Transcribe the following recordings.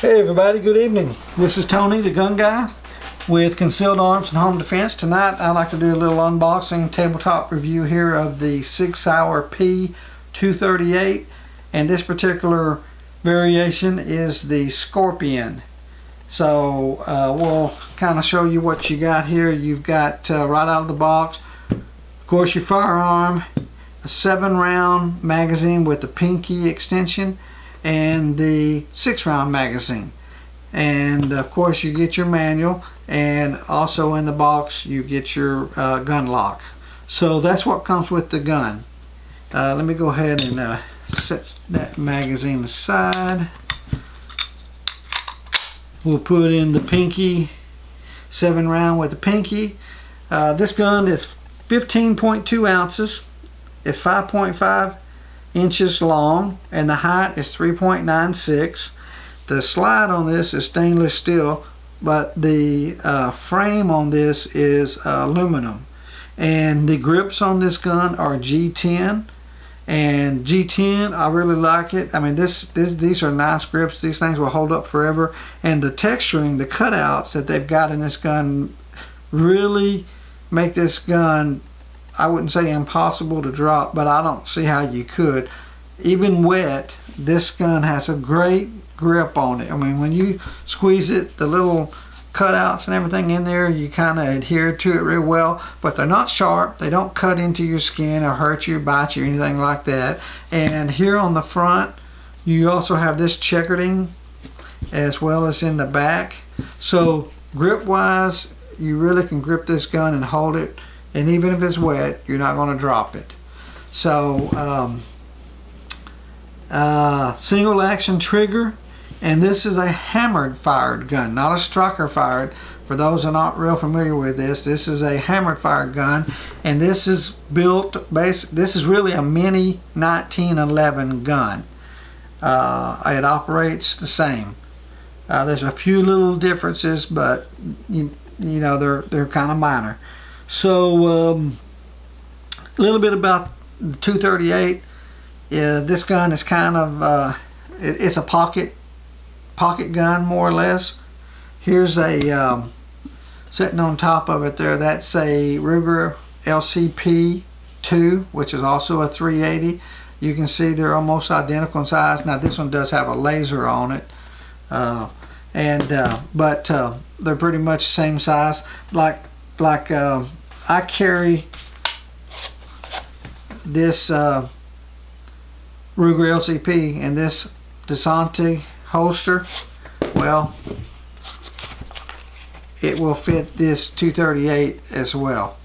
Hey everybody, good evening. This is Tony, the gun guy with Concealed Arms and Home Defense. Tonight I'd like to do a little unboxing tabletop review here of the Sig Sauer P238, and this particular variation is the Scorpion. So we'll kind of show you what you got here. You've got right out of the box, of course, your firearm, a 7-round magazine with the pinky extension, and the 6-round magazine, and of course you get your manual, and also in the box you get your gun lock. So that's what comes with the gun. Let me go ahead and set that magazine aside. We'll put in the pinky, 7-round with the pinky. This gun is 15.2 ounces. It's 5.5 inches long, and the height is 3.96. The slide on this is stainless steel, but the frame on this is aluminum, and the grips on this gun are G10, and G10, I really like it. I mean, these are nice grips. These things will hold up forever, and the texturing, the cutouts that they've got in this gun really make this gun, I wouldn't say impossible to drop, but I don't see how you could. Even wet, this gun has a great grip on it. I mean, when you squeeze it, the little cutouts and everything in there, you kind of adhere to it real well, but they're not sharp. They don't cut into your skin or hurt you, bite you, anything like that. And here on the front, you also have this checkering as well as in the back. So grip wise, you really can grip this gun and hold it, and even if it's wet, you're not going to drop it. So single action trigger, and this is a hammered fired gun, not a striker fired. For those who are not real familiar with this is a hammered fired gun, and this is built this is really a mini 1911 gun. It operates the same. There's a few little differences, but you know, they're kind of minor. So a little bit about the 238. This gun is kind of it's a pocket gun, more or less. Here's a sitting on top of it there, that's a Ruger LCP2, which is also a 380. You can see they're almost identical in size. Now this one does have a laser on it, but they're pretty much the same size. Like I carry this Ruger LCP and this Desante holster. Well, it will fit this 238 as well.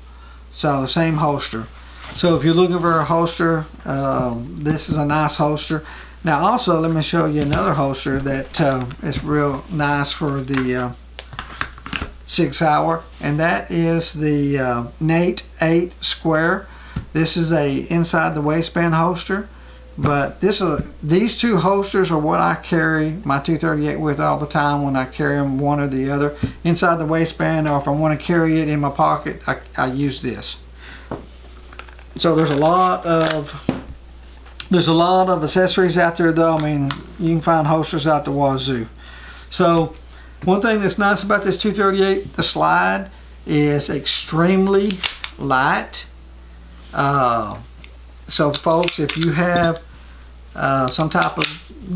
So same holster. So if you're looking for a holster, this is a nice holster. Now also, let me show you another holster that is real nice for the Sig Sauer, and that is the Nate 8 Square. This is a inside the waistband holster, but these two holsters are what I carry my 238 with all the time when I carry them, one or the other, inside the waistband, or if I want to carry it in my pocket, I use this. So there's a lot of accessories out there, though. I mean, you can find holsters out the wazoo. So one thing that's nice about this 238, the slide is extremely light. So folks, if you have some type of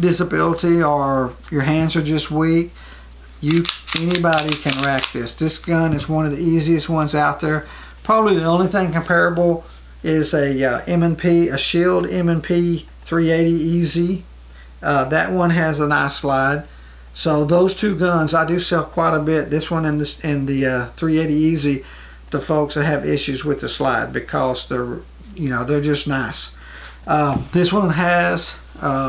disability or your hands are just weak, anybody can rack this. This gun is one of the easiest ones out there. Probably the only thing comparable is a M&P, a Shield M&P 380 EZ. That one has a nice slide. So those two guns I do sell quite a bit. This one and the 380 EZ to folks that have issues with the slide, because they're just nice. This one has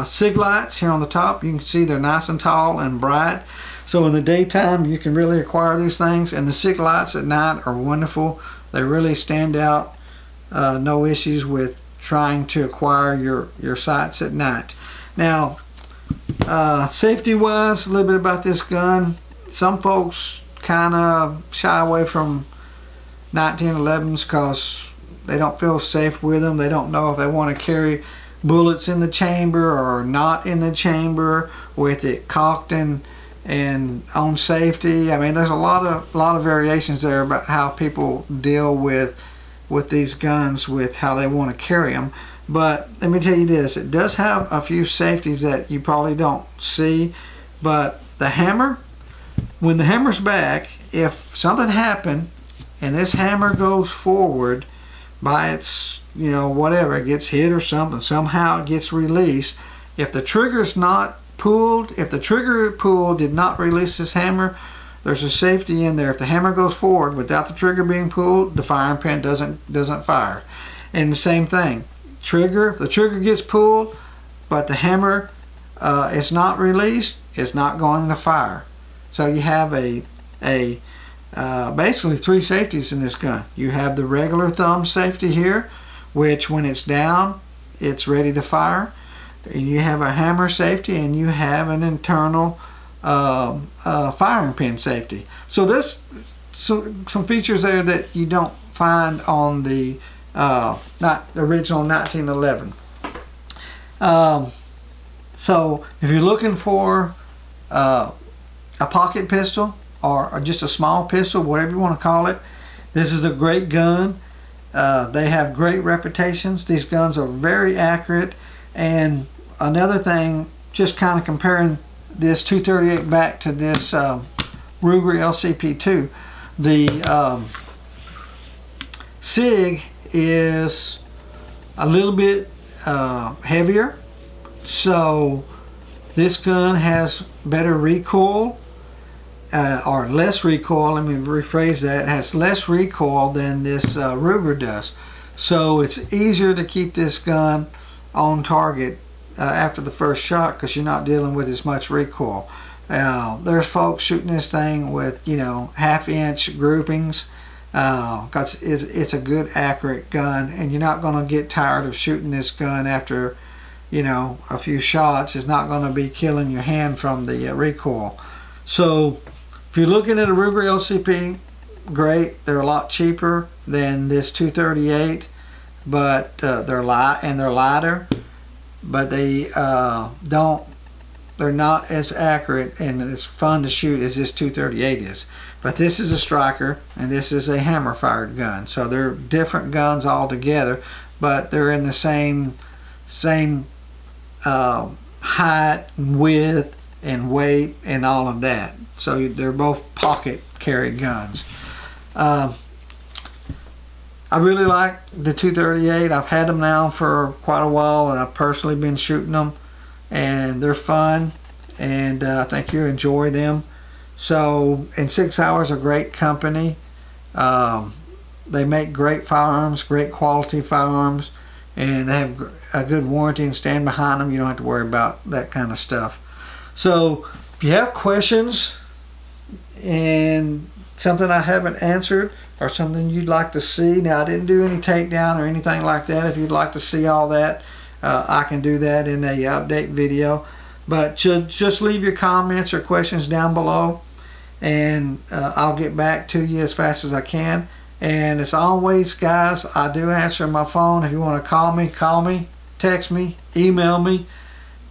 Sig Lights here on the top. You can see they're nice and tall and bright. So in the daytime you can really acquire these things, and the Sig Lights at night are wonderful. They really stand out. No issues with trying to acquire your sights at night. Now, safety wise, a little bit about this gun. Some folks kind of shy away from 1911s because they don't feel safe with them. They don't know if they want to carry bullets in the chamber or not in the chamber with it cocked and and on safety. I mean, there's a lot of variations there about how people deal with these guns, with how they want to carry them. But let me tell you this, it does have a few safeties that you probably don't see. But the hammer, when the hammer's back, if something happened and this hammer goes forward by its, you know, whatever, it gets hit or something, somehow it gets released, if the trigger's not pulled, if the trigger pull did not release this hammer, there's a safety in there. If the hammer goes forward without the trigger being pulled, the firing pin doesn't fire. And the same thing, trigger, if the trigger gets pulled but the hammer is not released, it's not going to fire. So you have basically three safeties in this gun. You have the regular thumb safety here, which when it's down, it's ready to fire. And you have a hammer safety, and you have an internal firing pin safety. So there's some features there that you don't find on the not the original 1911. So if you're looking for a pocket pistol or just a small pistol, whatever you want to call it, this is a great gun. They have great reputations. These guns are very accurate. And another thing, just kind of comparing this 238 back to this Ruger LCP2, the Sig is a little bit heavier, so this gun has better recoil, or less recoil. Let me rephrase that. It has less recoil than this Ruger does, so it's easier to keep this gun on target after the first shot because you're not dealing with as much recoil. There's folks shooting this thing with, you know, half-inch groupings because it's a good accurate gun, and you're not going to get tired of shooting this gun after, you know, a few shots. It's not going to be killing your hand from the recoil. So if you're looking at a Ruger LCP, great. They're a lot cheaper than this 238, but they're lighter, but they're not as accurate and as fun to shoot as this 238 is. But this is a striker and this is a hammer fired gun, so they're different guns altogether, but they're in the same height and width and weight and all of that. So they're both pocket carry guns. I really like the 238. I've had them now for quite a while, and I've personally been shooting them, and they're fun, and I think you enjoy them. So, and Sig Sauer is a great company. They make great firearms, great quality firearms, and they have a good warranty and stand behind them. You don't have to worry about that kind of stuff. So if you have questions and something I haven't answered or something you'd like to see, now I didn't do any takedown or anything like that. If you'd like to see all that, I can do that in a update video. But just leave your comments or questions down below, and I'll get back to you as fast as I can. And as always, guys, I do answer my phone. If you want to call me, text me, email me,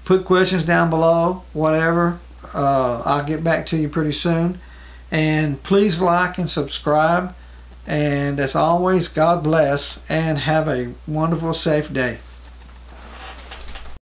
put questions down below, whatever. I'll get back to you pretty soon. And please like and subscribe. And as always, God bless and have a wonderful, safe day.